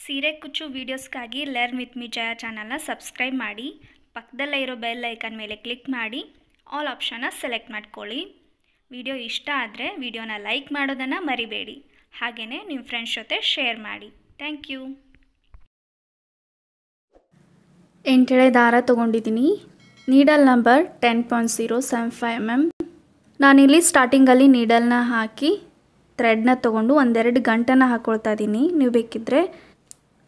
ಸೀರೆ ಕುಚ್ಚು ವೀಡಿಯೋಸ್ಗಾಗಿ learn with ಮಿ ಜಯ ಚಾನಲ್ನ ಸಬ್ಸ್ಕ್ರೈಬ್ ಮಾಡಿ, ಪಕ್ಕದಲ್ಲೇ ಇರೋ ಬೆಲ್ ಐಕನ್ ಮೇಲೆ ಕ್ಲಿಕ್ ಮಾಡಿ ಆಲ್ ಆಪ್ಷನ್ನ ಸೆಲೆಕ್ಟ್ ಮಾಡ್ಕೊಳ್ಳಿ. ವಿಡಿಯೋ ಇಷ್ಟ ಆದರೆ ವಿಡಿಯೋನ ಲೈಕ್ ಮಾಡೋದನ್ನು ಮರಿಬೇಡಿ. ಹಾಗೆಯೇ ನಿಮ್ಮ ಫ್ರೆಂಡ್ಸ್ ಜೊತೆ ಶೇರ್ ಮಾಡಿ. Thank you. 8 ಎಳೆ ದಾರ ತೊಗೊಂಡಿದ್ದೀನಿ. Needle number 10.075 mm. ನಾನಿಲ್ಲಿ ಸ್ಟಾರ್ಟಿಂಗಲ್ಲಿ ನೀಡಲ್ನ ಹಾಕಿ ಥ್ರೆಡ್ನ ತೊಗೊಂಡು ಒಂದೆರಡು ಗಂಟನ್ನು ಹಾಕ್ಕೊಳ್ತಾ ಇದ್ದೀನಿ.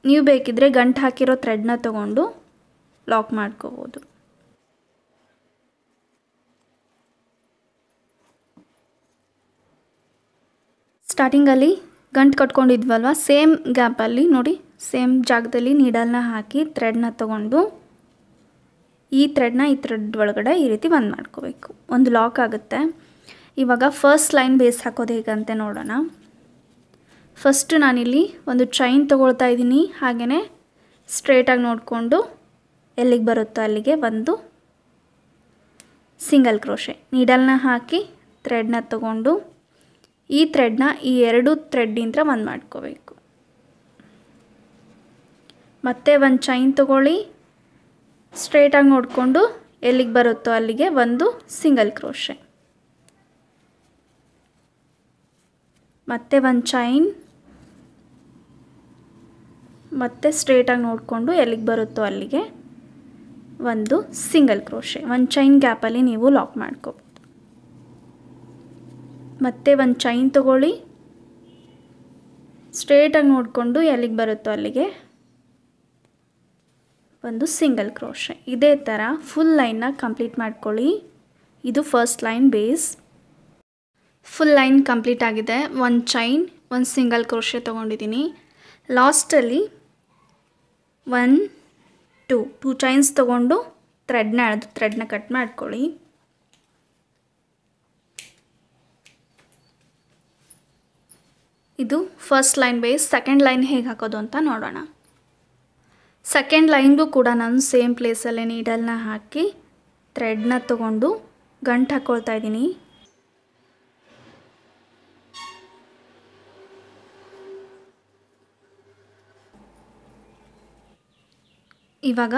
ನೀವು ಬೇಕಿದ್ದರೆ ಗಂಟು ಹಾಕಿರೋ ಥ್ರೆಡ್ನ ತೊಗೊಂಡು ಲಾಕ್ ಮಾಡ್ಕೋಬೋದು. ಸ್ಟಾರ್ಟಿಂಗಲ್ಲಿ ಗಂಟು ಕಟ್ಕೊಂಡಿದ್ವಲ್ವ, ಸೇಮ್ ಗ್ಯಾಪಲ್ಲಿ ನೋಡಿ, ಸೇಮ್ ಜಾಗದಲ್ಲಿ ನೀಡಲ್ನ ಹಾಕಿ ಥ್ರೆಡ್ನ ತೊಗೊಂಡು ಈ ಥ್ರೆಡ್ನ ಈ ಥ್ರೆಡ್ ಒಳಗಡೆ ಈ ರೀತಿ ಬಂದ್ ಮಾಡ್ಕೋಬೇಕು. ಒಂದು ಲಾಕ್ ಆಗುತ್ತೆ. ಇವಾಗ ಫಸ್ಟ್ ಲೈನ್ ಬೇಸ್ ಹಾಕೋದು ಹೇಗಂತೆ ನೋಡೋಣ. ಫಸ್ಟು ನಾನಿಲ್ಲಿ ಒಂದು ಚೈನ್ ತೊಗೊಳ್ತಾ ಇದ್ದೀನಿ. ಹಾಗೆಯೇ ಸ್ಟ್ರೇಟಾಗಿ ನೋಡಿಕೊಂಡು ಎಲ್ಲಿಗೆ ಬರುತ್ತೋ ಅಲ್ಲಿಗೆ ಒಂದು ಸಿಂಗಲ್ ಕ್ರೋಶೆ ನೀಡಲ್ನ ಹಾಕಿ ಥ್ರೆಡ್ನ ತೊಗೊಂಡು ಈ ಥ್ರೆಡ್ನ ಈ ಎರಡು ಥ್ರೆಡ್ಡಿಂದ ಒಂದು ಮಾಡ್ಕೋಬೇಕು. ಮತ್ತೆ ಒಂದು ಚೈನ್ ತೊಗೊಳ್ಳಿ, ಸ್ಟ್ರೇಟಾಗಿ ನೋಡಿಕೊಂಡು ಎಲ್ಲಿಗೆ ಬರುತ್ತೋ ಅಲ್ಲಿಗೆ ಒಂದು ಸಿಂಗಲ್ ಕ್ರೋಶೆ, ಮತ್ತೆ ಒಂದು ಚೈನ್, ಮತ್ತೆ ಸ್ಟ್ರೇಟಾಗಿ ನೋಡಿಕೊಂಡು ಎಲ್ಲಿಗೆ ಬರುತ್ತೋ ಅಲ್ಲಿಗೆ ಒಂದು ಸಿಂಗಲ್ ಕ್ರೋಶೆ. ಒಂದು ಚೈನ್ ಗ್ಯಾಪಲ್ಲಿ ನೀವು ಲಾಕ್ ಮಾಡ್ಕೋಬೋದು. ಮತ್ತೆ ಒಂದು ಚೈನ್ ತೊಗೊಳ್ಳಿ, ಸ್ಟ್ರೇಟಾಗಿ ನೋಡಿಕೊಂಡು ಎಲ್ಲಿಗೆ ಬರುತ್ತೋ ಅಲ್ಲಿಗೆ ಒಂದು ಸಿಂಗಲ್ ಕ್ರೋಶೆ. ಇದೇ ಥರ ಫುಲ್ ಲೈನ್ನ ಕಂಪ್ಲೀಟ್ ಮಾಡ್ಕೊಳ್ಳಿ. ಇದು first line base. Full line complete ಆಗಿದೆ. ಒಂದು ಚೈನ್, ಒಂದು ಸಿಂಗಲ್ ಕ್ರೋಶೆ ತೊಗೊಂಡಿದ್ದೀನಿ. ಲಾಸ್ಟಲ್ಲಿ 1 2 ಚೈನ್ಸ್ ತೊಗೊಂಡು ಥ್ರೆಡ್ನ ಕಟ್ ಮಾಡ್ಕೊಳ್ಳಿ. ಇದು first line base. Second line ಹೇಗೆ ಹಾಕೋದು ಅಂತ ನೋಡೋಣ. ಸೆಕೆಂಡ್ ಲೈನ್ಗೂ ಕೂಡ ನಾನು ಸೇಮ್ ಪ್ಲೇಸಲ್ಲೇ ನೀಡಲ್ನ ಹಾಕಿ ಥ್ರೆಡ್ನ ತೊಗೊಂಡು ಗಂಟು ಹಾಕ್ಕೊಳ್ತಾ ಇದ್ದೀನಿ. ಇವಾಗ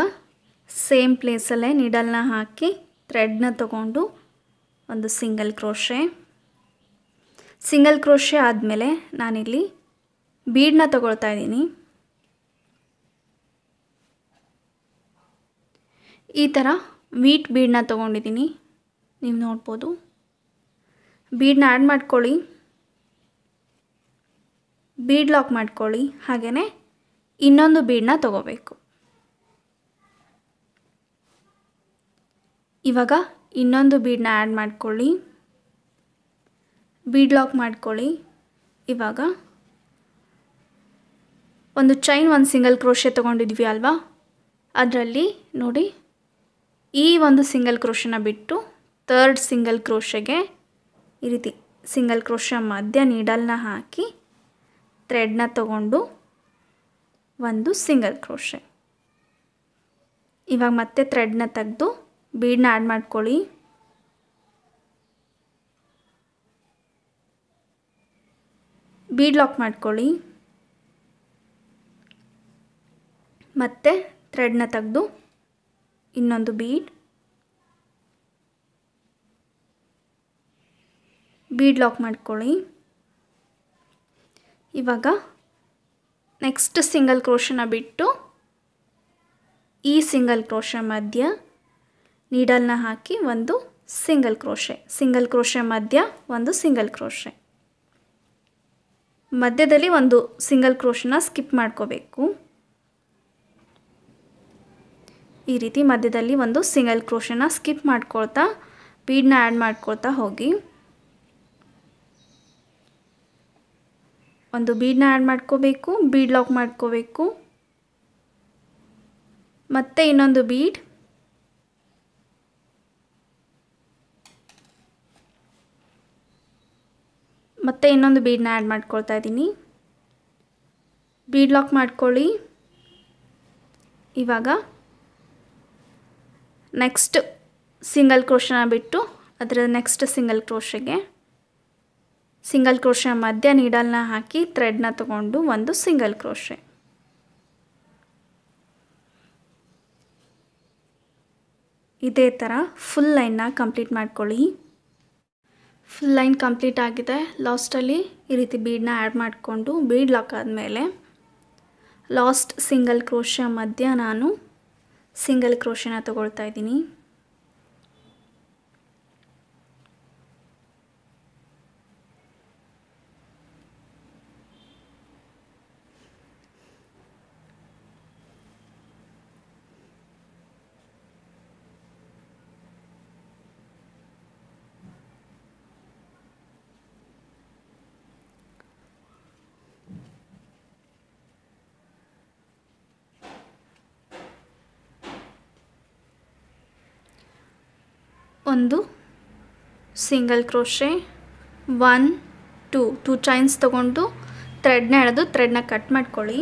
ಸೇಮ್ ಪ್ಲೇಸಲ್ಲೇ ನೀಡಲ್ನ ಹಾಕಿ ಥ್ರೆಡ್ನ ತೊಗೊಂಡು ಒಂದು ಸಿಂಗಲ್ ಕ್ರೋಶೆ ಆದಮೇಲೆ ನಾನಿಲ್ಲಿ ಬೀಡನ್ನ ತಗೊಳ್ತಾ ಇದ್ದೀನಿ. ಈ ಥರ ವೀಟ್ ಬೀಡನ್ನ ತೊಗೊಂಡಿದ್ದೀನಿ, ನೀವು ನೋಡ್ಬೋದು. ಬೀಡನ್ನ ಆ್ಯಡ್ ಮಾಡ್ಕೊಳ್ಳಿ, ಬೀಡ್ ಲಾಕ್ ಮಾಡ್ಕೊಳ್ಳಿ. ಹಾಗೆಯೇ ಇನ್ನೊಂದು ಬೀಡನ್ನ ತೊಗೋಬೇಕು. ಇವಾಗ ಇನ್ನೊಂದು ಬೀಡನ್ನ ಆ್ಯಡ್ ಮಾಡ್ಕೊಳ್ಳಿ, ಬೀಡ್ ಲಾಕ್ ಮಾಡ್ಕೊಳ್ಳಿ. ಇವಾಗ ಒಂದು ಚೈನ್, ಒಂದು ಸಿಂಗಲ್ ಕ್ರೋಶೆ ತೊಗೊಂಡಿದ್ವಿ ಅಲ್ವಾ, ಅದರಲ್ಲಿ ನೋಡಿ ಈ ಒಂದು ಸಿಂಗಲ್ ಕ್ರೋಶೆನ ಬಿಟ್ಟು ಥರ್ಡ್ ಸಿಂಗಲ್ ಕ್ರೋಶೆಗೆ ಈ ರೀತಿ ಸಿಂಗಲ್ ಕ್ರೋಶೆ ಮಧ್ಯ ನೀಡಲ್ನ ಹಾಕಿ ಥ್ರೆಡ್ನ ತೊಗೊಂಡು ಒಂದು ಸಿಂಗಲ್ ಕ್ರೋಶೆ. ಇವಾಗ ಮತ್ತೆ ಥ್ರೆಡ್ನ ತೆಗೆದು ಬೀಡನ್ನ ಆ್ಯಡ್ ಮಾಡ್ಕೊಳ್ಳಿ. ಬೀಡ್ ಲಾಕ್ ಮಾಡ್ಕೊಳ್ಳಿ. ಮತ್ತೆ ಥ್ರೆಡ್ನ ತೆಗೆದು ಇನ್ನೊಂದು ಬೀಡ್ ಲಾಕ್ ಮಾಡ್ಕೊಳ್ಳಿ. ಇವಾಗ ನೆಕ್ಸ್ಟ್ ಸಿಂಗಲ್ ಕ್ರೋಶೆನ ಬಿಟ್ಟು ಈ ಸಿಂಗಲ್ ಕ್ರೋಶೆ ಮಧ್ಯ ನೀಡಲ್ನ ಹಾಕಿ ಒಂದು ಸಿಂಗಲ್ ಕ್ರೋಶೆ ಮಧ್ಯ ಒಂದು ಸಿಂಗಲ್ ಕ್ರೋಶೆ. ಮಧ್ಯದಲ್ಲಿ ಒಂದು ಸಿಂಗಲ್ ಕ್ರೋಶೆನ ಸ್ಕಿಪ್ ಮಾಡ್ಕೋಬೇಕು. ಈ ರೀತಿ ಮಧ್ಯದಲ್ಲಿ ಒಂದು ಸಿಂಗಲ್ ಕ್ರೋಶೆನ ಸ್ಕಿಪ್ ಮಾಡ್ಕೊಳ್ತಾ ಬೀಡನ್ನ ಆ್ಯಡ್ ಮಾಡ್ಕೊಳ್ತಾ ಹೋಗಿ. ಒಂದು ಬೀಡನ್ನ ಆ್ಯಡ್ ಮಾಡ್ಕೋಬೇಕು, ಬೀಡ್ ಲಾಕ್ ಮಾಡ್ಕೋಬೇಕು, ಮತ್ತೆ ಇನ್ನೊಂದು ಬೀಡ್, ಮತ್ತೆ ಇನ್ನೊಂದು ಬೀಡನ್ನ ಆ್ಯಡ್ ಮಾಡ್ಕೊಳ್ತಾ ಇದ್ದೀನಿ. ಬೀಡ್ ಲಾಕ್ ಮಾಡ್ಕೊಳ್ಳಿ. ಇವಾಗ ನೆಕ್ಸ್ಟ್ ಸಿಂಗಲ್ ಕ್ರೋಶೆನ ಬಿಟ್ಟು ಅದರ ನೆಕ್ಸ್ಟ್ ಸಿಂಗಲ್ ಕ್ರೋಶೆ ಮಧ್ಯ ನೀಡಲ್ನ ಹಾಕಿ ಥ್ರೆಡ್ನ ತೊಗೊಂಡು ಒಂದು ಸಿಂಗಲ್ ಕ್ರೋಶೆ. ಇದೇ ಥರ ಫುಲ್ ಲೈನ್ನ ಕಂಪ್ಲೀಟ್ ಮಾಡ್ಕೊಳ್ಳಿ. ಫುಲ್ ಲೈನ್ ಕಂಪ್ಲೀಟ್ ಆಗಿದೆ. ಲಾಸ್ಟಲ್ಲಿ ಈ ರೀತಿ ಬೀಡನ್ನ ಆ್ಯಡ್ ಮಾಡಿಕೊಂಡು ಬೀಡ್ ಲಾಕ್ ಆದಮೇಲೆ ಲಾಸ್ಟ್ ಸಿಂಗಲ್ ಕ್ರೋಶೆ ಮಧ್ಯ ನಾನು ಸಿಂಗಲ್ ಕ್ರೋಶೆನ ತಗೊಳ್ತಾ ಇದ್ದೀನಿ. ಒಂದು ಸಿಂಗಲ್ ಕ್ರೋಶೆ 1 2 ಚೈನ್ಸ್ ತಗೊಂಡು ಥ್ರೆಡ್ನ ಎಳೆದು ಥ್ರೆಡ್ನ ಕಟ್ ಮಾಡ್ಕೊಳ್ಳಿ.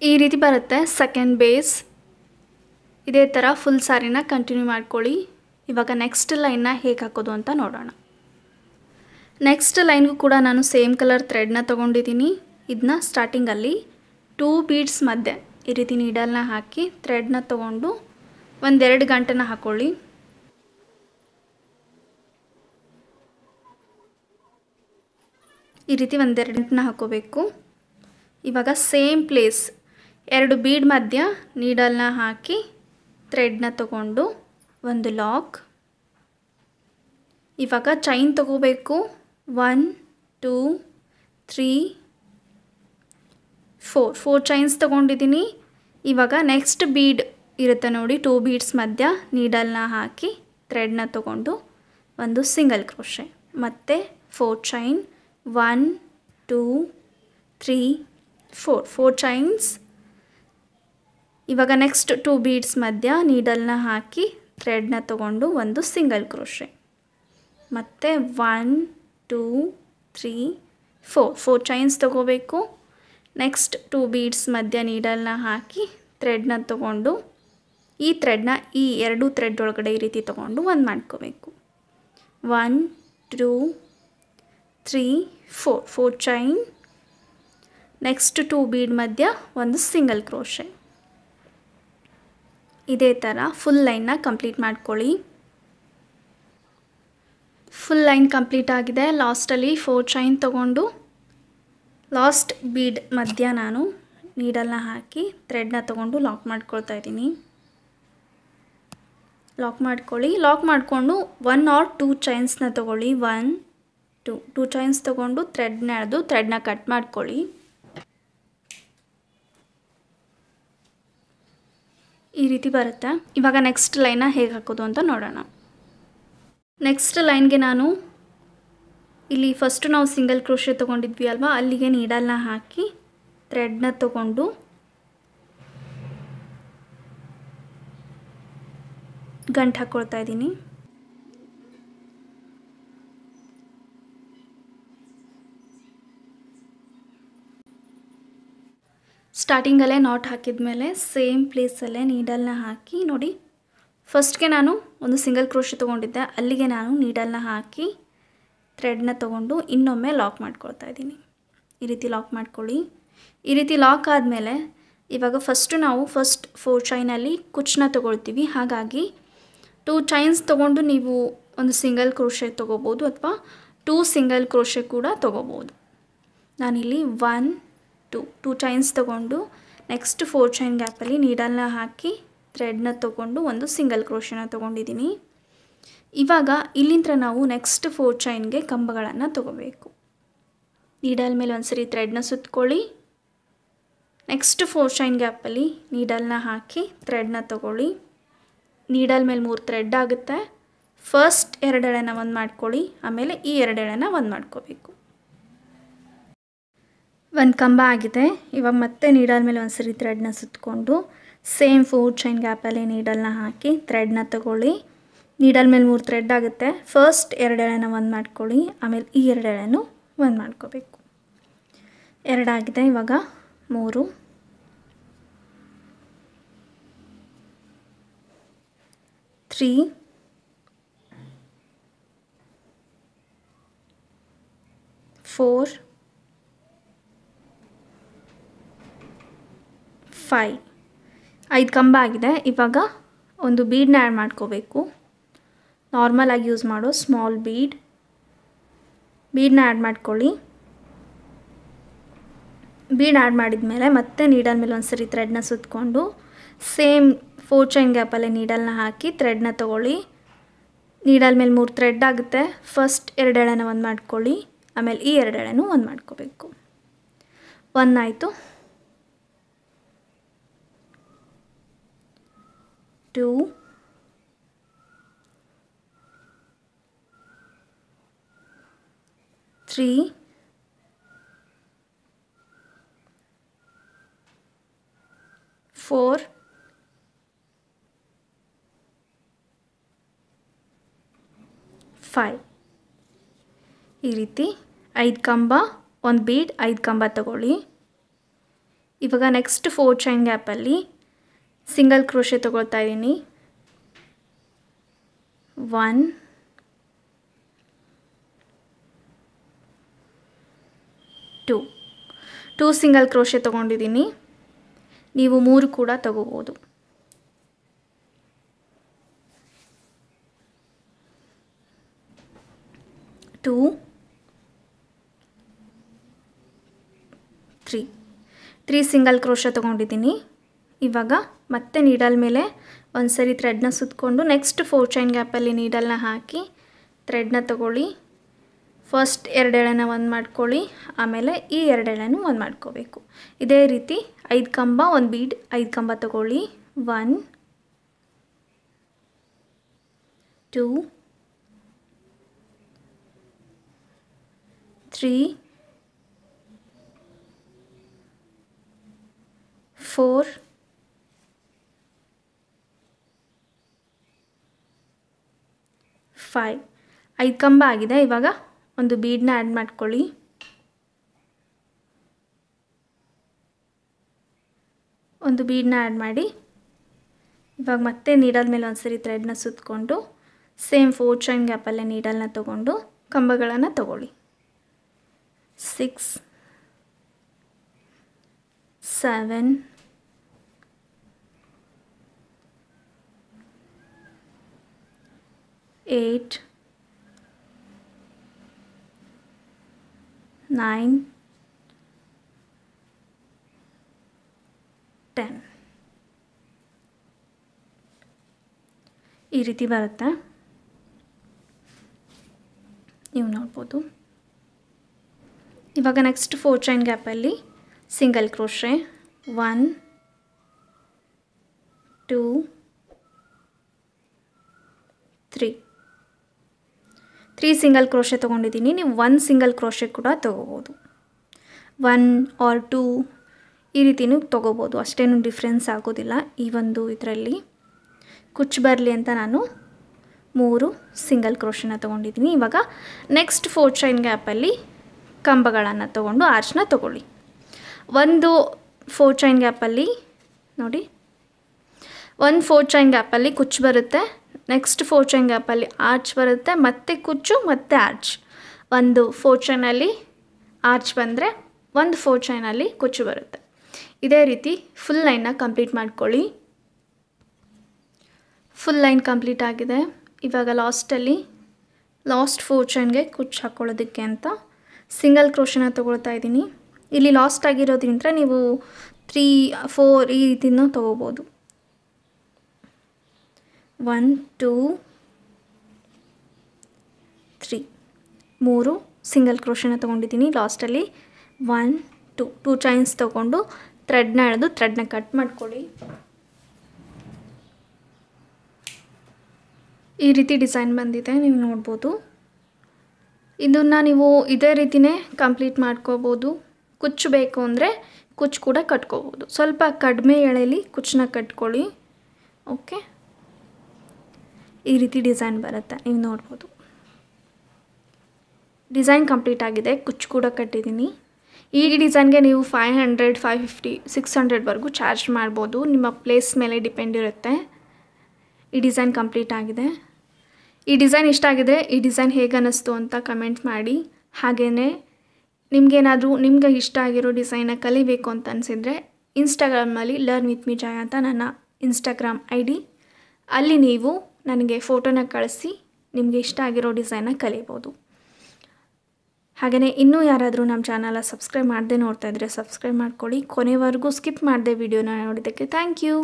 ಈ ರೀತಿ ಬರುತ್ತೆ ಸೆಕೆಂಡ್ ಬೇಸ್. ಇದೇ ಥರ ಫುಲ್ ಸಾರಿನ ಕಂಟಿನ್ಯೂ ಮಾಡ್ಕೊಳ್ಳಿ. ಇವಾಗ ನೆಕ್ಸ್ಟ್ ಲೈನ್ನ ಹೇಗೆ ಹಾಕೋದು ಅಂತ ನೋಡೋಣ. ನೆಕ್ಸ್ಟ್ ಲೈನ್ಗೂ ಕೂಡ ನಾನು ಸೇಮ್ ಕಲರ್ ಥ್ರೆಡ್ನ ತೊಗೊಂಡಿದ್ದೀನಿ. ಇದನ್ನ ಸ್ಟಾರ್ಟಿಂಗಲ್ಲಿ 2 ಬೀಡ್ಸ್ ಮಧ್ಯೆ ಈ ರೀತಿ ನೀಡಲ್ನ ಹಾಕಿ ಥ್ರೆಡ್ನ ತೊಗೊಂಡು 1-2 ಗಂಟೆನ ಹಾಕ್ಕೊಳ್ಳಿ. ಈ ರೀತಿ 1-2 ಗಂಟೆನ ಹಾಕೋಬೇಕು. ಇವಾಗ ಸೇಮ್ ಪ್ಲೇಸ್ 2 ಬೀಡ್ ಮಧ್ಯ ನೀಡಲ್ನ ಹಾಕಿ ಥ್ರೆಡ್ನ ತೊಗೊಂಡು ಒಂದು ಲಾಕ್. ಇವಾಗ ಚೈನ್ ತಗೋಬೇಕು. 1 2 3 4 ಚೈನ್ಸ್ ತೊಗೊಂಡಿದ್ದೀನಿ. ಇವಾಗ ನೆಕ್ಸ್ಟ್ ಬೀಡ್ ಇರುತ್ತೆ ನೋಡಿ, 2 ಬೀಡ್ಸ್ ಮಧ್ಯ ನೀಡಲ್ನ ಹಾಕಿ ಥ್ರೆಡ್ನ ತೊಗೊಂಡು ಒಂದು ಸಿಂಗಲ್ ಕ್ರೋಶೆ ಮತ್ತು 4 ಚೈನ್ 1 2 3 4 ಚೈನ್ಸ್. ಇವಾಗ ನೆಕ್ಸ್ಟ್ 2 ಬೀಡ್ಸ್ ಮಧ್ಯ ನೀಡಲ್ನ ಹಾಕಿ ಥ್ರೆಡ್ನ ತೊಗೊಂಡು ಒಂದು ಸಿಂಗಲ್ ಕ್ರೋಶೆ ಮತ್ತು 1 2 3 4 ಚೈನ್ಸ್ ತೊಗೋಬೇಕು. ನೆಕ್ಸ್ಟ್ 2 ಬೀಡ್ಸ್ ಮಧ್ಯ ನೀಡಲ್ನ ಹಾಕಿ ಥ್ರೆಡ್ನ ತೊಗೊಂಡು ಈ ಥ್ರೆಡ್ನ ಈ 2 ಥ್ರೆಡ್ ಒಳಗಡೆ ಈ ರೀತಿ ತೊಗೊಂಡು ಒಂದು ಮಾಡ್ಕೋಬೇಕು. 1 2 3 4 ಚೈನ್. ನೆಕ್ಸ್ಟ್ 2 ಬೀಡ್ ಮಧ್ಯ ಒಂದು ಸಿಂಗಲ್ ಕ್ರೋಶೆ. ಇದೇ ಥರ ಫುಲ್ ಲೈನ್ನ ಕಂಪ್ಲೀಟ್ ಮಾಡ್ಕೊಳ್ಳಿ. ಫುಲ್ ಲೈನ್ ಕಂಪ್ಲೀಟ್ ಆಗಿದೆ. ಲಾಸ್ಟಲ್ಲಿ 4 ಚೈನ್ ತೊಗೊಂಡು ಲಾಸ್ಟ್ ಬೀಡ್ ಮಧ್ಯ ನಾನು ನೀಡಲ್ನ ಹಾಕಿ ಥ್ರೆಡ್ನ ತೊಗೊಂಡು ಲಾಕ್ ಮಾಡ್ಕೊಳ್ತಾ ಇದ್ದೀನಿ. ಲಾಕ್ ಮಾಡ್ಕೊಳ್ಳಿ. ಲಾಕ್ ಮಾಡಿಕೊಂಡು 1 or 2 ಚೈನ್ಸ್ನ ತೊಗೊಳ್ಳಿ. 1 2 ಚೈನ್ಸ್ ತೊಗೊಂಡು ಥ್ರೆಡ್ನ ಎಳೆದು ಥ್ರೆಡ್ನ ಕಟ್ ಮಾಡ್ಕೊಳ್ಳಿ. ಈ ರೀತಿ ಬರುತ್ತೆ. ಇವಾಗ ನೆಕ್ಸ್ಟ್ ಲೈನ್ನ ಹೇಗೆ ಹಾಕೋದು ಅಂತ ನೋಡೋಣ. ನೆಕ್ಸ್ಟ್ ಲೈನ್ಗೆ ನಾನು ಇಲ್ಲಿ ಫಸ್ಟು ನಾವು ಸಿಂಗಲ್ ಕ್ರೋಶೆ ತೊಗೊಂಡಿದ್ವಿ ಅಲ್ವಾ, ಅಲ್ಲಿಗೆ ನೀಡಲ್ನ ಹಾಕಿ ಥ್ರೆಡ್ನ ತೊಗೊಂಡು ಗಂಟು ಹಾಕ್ಕೊಳ್ತಾ ಇದ್ದೀನಿ. ಸ್ಟಾರ್ಟಿಂಗಲ್ಲೇ ನಾಟ್ ಹಾಕಿದ ಮೇಲೆ ಸೇಮ್ ಪ್ಲೇಸಲ್ಲೇ ನೀಡಲ್ನ ಹಾಕಿ ನೋಡಿ, ಫಸ್ಟ್ಗೆ ನಾನು ಒಂದು ಸಿಂಗಲ್ ಕ್ರೋಶೆ ತೊಗೊಂಡಿದ್ದೆ, ಅಲ್ಲಿಗೆ ನಾನು ನೀಡಲ್ನ ಹಾಕಿ ಥ್ರೆಡ್ನ ತೊಗೊಂಡು ಇನ್ನೊಮ್ಮೆ ಲಾಕ್ ಮಾಡ್ಕೊಳ್ತಾ ಇದ್ದೀನಿ. ಈ ರೀತಿ ಲಾಕ್ ಮಾಡ್ಕೊಳ್ಳಿ. ಈ ರೀತಿ ಲಾಕ್ ಆದಮೇಲೆ ಇವಾಗ ನಾವು ಫಸ್ಟ್ 4 ಚೈನಲ್ಲಿ ಕುಚ್ಚನ್ನ ತೊಗೊಳ್ತೀವಿ. ಹಾಗಾಗಿ 2 ಚೈನ್ಸ್ ತೊಗೊಂಡು ನೀವು ಒಂದು ಸಿಂಗಲ್ ಕ್ರೋಶೆ ತೊಗೋಬೋದು ಅಥವಾ 2 ಸಿಂಗಲ್ ಕ್ರೋಶೆ ಕೂಡ ತೊಗೋಬೋದು. ನಾನಿಲ್ಲಿ 1 2 ಚೈನ್ಸ್ ತೊಗೊಂಡು ನೆಕ್ಸ್ಟ್ 4 ಚೈನ್ ಗ್ಯಾಪಲ್ಲಿ ನೀಡಲ್ನ ಹಾಕಿ ಥ್ರೆಡ್ನ ತೊಗೊಂಡು ಒಂದು ಸಿಂಗಲ್ ಕ್ರೋಶೆನ ತೊಗೊಂಡಿದ್ದೀನಿ. ಇವಾಗ ಇಲ್ಲಿಂದ ನಾವು ನೆಕ್ಸ್ಟ್ 4 ಚೈನ್ಗೆ ಕಂಬಗಳನ್ನು ತೊಗೋಬೇಕು. ನೀಡಲ್ ಮೇಲೆ ಒಂದ್ಸರಿ ಥ್ರೆಡ್ನ ಸುತ್ಕೊಳ್ಳಿ. ನೆಕ್ಸ್ಟ್ 4 ಚೈನ್ ಗ್ಯಾಪಲ್ಲಿ ನೀಡಲ್ನ ಹಾಕಿ ಥ್ರೆಡ್ನ ತೊಗೊಳ್ಳಿ. ನೀಡಲ್ ಮೇಲೆ 3 ಥ್ರೆಡ್ ಆಗುತ್ತೆ. ಫಸ್ಟ್ 2 ಎಳೆನ ಒಂದು ಮಾಡ್ಕೊಳ್ಳಿ, ಆಮೇಲೆ ಈ 2 ಎಳೆನ ಒಂದು ಮಾಡ್ಕೋಬೇಕು. ಒಂದು ಕಂಬ ಆಗಿದೆ. ಇವಾಗ ಮತ್ತೆ ನೀಡಲ್ ಮೇಲೆ ಒಂದ್ಸರಿ ಥ್ರೆಡ್ನ ಸುತ್ತಕೊಂಡು ಸೇಮ್ 4 ಚೈನ್ ಗ್ಯಾಪಲ್ಲಿ ನೀಡಲ್ನ ಹಾಕಿ ಥ್ರೆಡ್ನ ತೊಗೊಳ್ಳಿ. ನೀಡಲ್ ಮೇಲೆ 3 ಥ್ರೆಡ್ ಆಗುತ್ತೆ. ಫಸ್ಟ್ 2 ಎಳೆನ ಒಂದು ಮಾಡ್ಕೊಳ್ಳಿ, ಆಮೇಲೆ ಈ 2 ಎಳೆನೂ ಒಂದು ಮಾಡ್ಕೋಬೇಕು. 2 ಆಗಿದೆ. ಇವಾಗ 3 3 4 5 ಕಂಬ ಆಗಿದೆ. ಇವಾಗ ಒಂದು ಬೀಡನ್ನ ಆ್ಯಡ್ ಮಾಡ್ಕೋಬೇಕು. ನಾರ್ಮಲಾಗಿ ಯೂಸ್ ಮಾಡೋ ಸ್ಮಾಲ್ ಬೀಡನ್ನ ಆ್ಯಡ್ ಮಾಡ್ಕೊಳ್ಳಿ. ಬೀಡ್ ಆ್ಯಡ್ ಮಾಡಿದ್ಮೇಲೆ ಮತ್ತೆ ನೀಡಲ್ ಮೇಲೆ ಒಂದು ಸರಿ ಥ್ರೆಡ್ನ ಸುತ್ತಕೊಂಡು ಸೇಮ್ 4 ಚೈನ್ ಗ್ಯಾಪಲ್ಲೇ ನೀಡಲ್ನ ಹಾಕಿ ಥ್ರೆಡ್ನ ತೊಗೊಳ್ಳಿ. ನೀಡಲ್ ಮೇಲೆ 3 ಥ್ರೆಡ್ ಆಗುತ್ತೆ. ಫಸ್ಟ್ 2 ಎಳೆನ ಒಂದು ಮಾಡ್ಕೊಳ್ಳಿ, ಆಮೇಲೆ ಈ 2 ಎಳೆನೂ ಒಂದು ಮಾಡ್ಕೋಬೇಕು. 1 ಆಯಿತು, 2, 3, 4, 5. ಈ ರೀತಿ 5 ಕಂಬ, ಒಂದು ಬೀಡ್, 5 ಕಂಬ ತಗೊಳ್ಳಿ. ಇವಾಗ ನೆಕ್ಸ್ಟ್ 4 ಚೈನ್ ಗ್ಯಾಪಲ್ಲಿ ಸಿಂಗಲ್ ಕ್ರೋಶೆ ತಗೊಳ್ತಾ ಇದ್ದೀನಿ. 1, 2 ಸಿಂಗಲ್ ಕ್ರೋಶೆ ತೊಗೊಂಡಿದ್ದೀನಿ. ನೀವು 3 ಕೂಡ ತಗೋಬೋದು. 2, 3 ಸಿಂಗಲ್ ಕ್ರೋಶೆ ತೊಗೊಂಡಿದ್ದೀನಿ. ಇವಾಗ ಮತ್ತೆ ನೀಡಲ್ ಮೇಲೆ ಒಂದು ಸರಿ ಥ್ರೆಡ್ನ ಸುತ್ತಕೊಂಡು ನೆಕ್ಸ್ಟ್ 4 ಚೈನ್ ಗ್ಯಾಪಲ್ಲಿ ನೀಡಲ್ನ ಹಾಕಿ ಥ್ರೆಡ್ನ ತಗೊಳ್ಳಿ. ಫಸ್ಟ್ 2 ಎಳೆನ ಒಂದು ಮಾಡ್ಕೊಳ್ಳಿ, ಆಮೇಲೆ ಈ 2 ಎಳೆನೂ ಒಂದು ಮಾಡ್ಕೋಬೇಕು. ಇದೇ ರೀತಿ 5 ಕಂಬ, ಒಂದು ಬೀಡ್, 5 ಕಂಬ ತಗೊಳ್ಳಿ. 1, 2, 3, 4, 5. 5 ಕಂಬ ಆಗಿದೆ. ಇವಾಗ ಒಂದು ಬೀಡನ್ನ ಆ್ಯಡ್ ಮಾಡ್ಕೊಳ್ಳಿ. ಒಂದು ಬೀಡನ್ನ ಆ್ಯಡ್ ಮಾಡಿ ಇವಾಗ ಮತ್ತೆ ನೀಡಲ್ ಮೇಲೆ ಒಂದು ಸರಿ ಥ್ರೆಡ್ನ ಸುತ್ತಕೊಂಡು ಸೇಮ್ 4 ಚೈನ್ ಗ್ಯಾಪಲ್ಲೇ ನೀಡಲ್ನ ತೊಗೊಂಡು ಕಂಬಗಳನ್ನು ತಗೊಳ್ಳಿ. 6, 7, 8, 9, 10. ಈ ರೀತಿ ಬರುತ್ತೆ, ನೀವು ನೋಡ್ಬೋದು. ಇವಾಗ ನೆಕ್ಸ್ಟ್ 4 ಚೈನ್ ಗ್ಯಾಪಲ್ಲಿ ಸಿಂಗಲ್ ಕ್ರೋಶೆ. 1, 2, 3 ಸಿಂಗಲ್ ಕ್ರೋಶೆ ತೊಗೊಂಡಿದ್ದೀನಿ. ನೀವು 1 ಸಿಂಗಲ್ ಕ್ರೋಶೆ ಕೂಡ ತೊಗೋಬೋದು. 1 or 2 ಈ ರೀತಿಯೂ ತೊಗೋಬೋದು, ಅಷ್ಟೇನು ಡಿಫ್ರೆನ್ಸ್ ಆಗೋದಿಲ್ಲ. ಈ ಒಂದು ಇದರಲ್ಲಿ ಕುಚ್ಚು ಬರಲಿ ಅಂತ ನಾನು 3 ಸಿಂಗಲ್ ಕ್ರೋಶೆನ ತೊಗೊಂಡಿದ್ದೀನಿ. ಇವಾಗ ನೆಕ್ಸ್ಟ್ 4 ಚೈನ್ ಗ್ಯಾಪಲ್ಲಿ ಕಂಬಗಳನ್ನು ತೊಗೊಂಡು ಆರ್ಚ್ನ ತೊಗೊಳ್ಳಿ. ಒಂದು 4 ಚೈನ್ ಗ್ಯಾಪಲ್ಲಿ ನೋಡಿ, ಒಂದು 4 ಚೈನ್ ಗ್ಯಾಪಲ್ಲಿ ಕುಚ್ಚು ಬರುತ್ತೆ. ನೆಕ್ಸ್ಟ್ 4 ಚೈನ್ ಗ್ಯಾಪಲ್ಲಿ ಆರ್ಚ್ ಬರುತ್ತೆ, ಮತ್ತೆ ಕುಚ್ಚು, ಮತ್ತೆ ಆರ್ಚ್. ಒಂದು 4 ಚೈನಲ್ಲಿ ಆರ್ಚ್ ಬಂದರೆ ಒಂದು 4 ಚೈನಲ್ಲಿ ಕುಚ್ಚು ಬರುತ್ತೆ. ಇದೇ ರೀತಿ ಫುಲ್ ಲೈನ್ನ ಕಂಪ್ಲೀಟ್ ಮಾಡ್ಕೊಳ್ಳಿ. ಫುಲ್ ಲೈನ್ ಕಂಪ್ಲೀಟ್ ಆಗಿದೆ. ಇವಾಗ ಲಾಸ್ಟ್ 4 ಚೈನ್ಗೆ ಕುಚ್ಚು ಹಾಕ್ಕೊಳ್ಳೋದಕ್ಕೆ ಅಂತ ಸಿಂಗಲ್ ಕ್ರೋಶೆನ ತೊಗೊಳ್ತಾ ಇದ್ದೀನಿ. ಇಲ್ಲಿ ಲಾಸ್ಟ್ ಆಗಿರೋದ್ರಿಂದ ನೀವು 3, 4 ಈ ರೀತಿನೂ ತೊಗೋಬೋದು. 1, 2, 3 ಸಿಂಗಲ್ ಕ್ರೋಶೆನ ತೊಗೊಂಡಿದ್ದೀನಿ. ಲಾಸ್ಟಲ್ಲಿ 1, 2 ಚೈನ್ಸ್ ತೊಗೊಂಡು ಥ್ರೆಡ್ನ ಎಳೆದು ಥ್ರೆಡ್ನ ಕಟ್ ಮಾಡ್ಕೊಳ್ಳಿ. ಈ ರೀತಿ ಡಿಸೈನ್ ಬಂದಿದೆ, ನೀವು ನೋಡ್ಬೋದು. ಇದನ್ನು ನೀವು ಇದೇ ರೀತಿಯೇ ಕಂಪ್ಲೀಟ್ ಮಾಡ್ಕೋಬೋದು. ಕುಚ್ಚು ಬೇಕು ಅಂದರೆ ಕುಚ್ಚು ಕೂಡ ಕಟ್ಕೋಬೋದು. ಸ್ವಲ್ಪ ಕಡಿಮೆ ಎಳೆಯಲ್ಲಿ ಕುಚ್ಚನ್ನ ಕಟ್ಕೊಳ್ಳಿ. ಓಕೆ, ಈ ರೀತಿ ಡಿಸೈನ್ ಬರುತ್ತೆ, ನೀವು ನೋಡ್ಬೋದು. ಡಿಸೈನ್ ಕಂಪ್ಲೀಟ್ ಆಗಿದೆ, ಕುಚ್ಚು ಕೂಡ ಕಟ್ಟಿದ್ದೀನಿ. ಈ ಡಿಸೈನ್ಗೆ ನೀವು 500, 550, 600ವರೆಗೂ ಚಾರ್ಜ್ ಮಾಡ್ಬೋದು. ನಿಮ್ಮ ಪ್ಲೇಸ್ ಮೇಲೆ ಡಿಪೆಂಡ್ ಇರುತ್ತೆ. ಈ ಡಿಸೈನ್ ಕಂಪ್ಲೀಟ್ ಆಗಿದೆ. ಈ ಡಿಸೈನ್ ಇಷ್ಟ ಆಗಿದೆ, ಈ ಡಿಸೈನ್ ಹೇಗೆ ಅನ್ನಿಸ್ತು ಅಂತ ಕಮೆಂಟ್ ಮಾಡಿ. ಹಾಗೆಯೇ ನಿಮಗೇನಾದರೂ ನಿಮ್ಗೆ ಇಷ್ಟ ಆಗಿರೋ ಡಿಸೈನ ಕಲಿಬೇಕು ಅಂತ ಅನಿಸಿದರೆ ಇನ್ಸ್ಟಾಗ್ರಾಮಲ್ಲಿ ಲರ್ನ್ ವಿತ್ ಮಿ ಜಾಯ ಅಂತ ನನ್ನ ಇನ್ಸ್ಟಾಗ್ರಾಮ್ ID. ಅಲ್ಲಿ ನೀವು ನನಗೆ ಫೋಟೋನ ಕಳಿಸಿ ನಿಮಗೆ ಇಷ್ಟ ಆಗಿರೋ ಡಿಸೈನ್ನ ಕಲಿಬೋದು. ಹಾಗೆಯೇ ಇನ್ನೂ ಯಾರಾದರೂ ನಮ್ಮ ಚಾನಲ್ನ ಸಬ್ಸ್ಕ್ರೈಬ್ ಮಾಡದೆ ನೋಡ್ತಾ ಇದ್ದರೆ ಸಬ್ಸ್ಕ್ರೈಬ್ ಮಾಡ್ಕೊಳ್ಳಿ. ಕೊನೆವರೆಗೂ ಸ್ಕಿಪ್ ಮಾಡದೆ ವಿಡಿಯೋನ ನೋಡಿದ್ದಕ್ಕೆ ಥ್ಯಾಂಕ್ ಯು.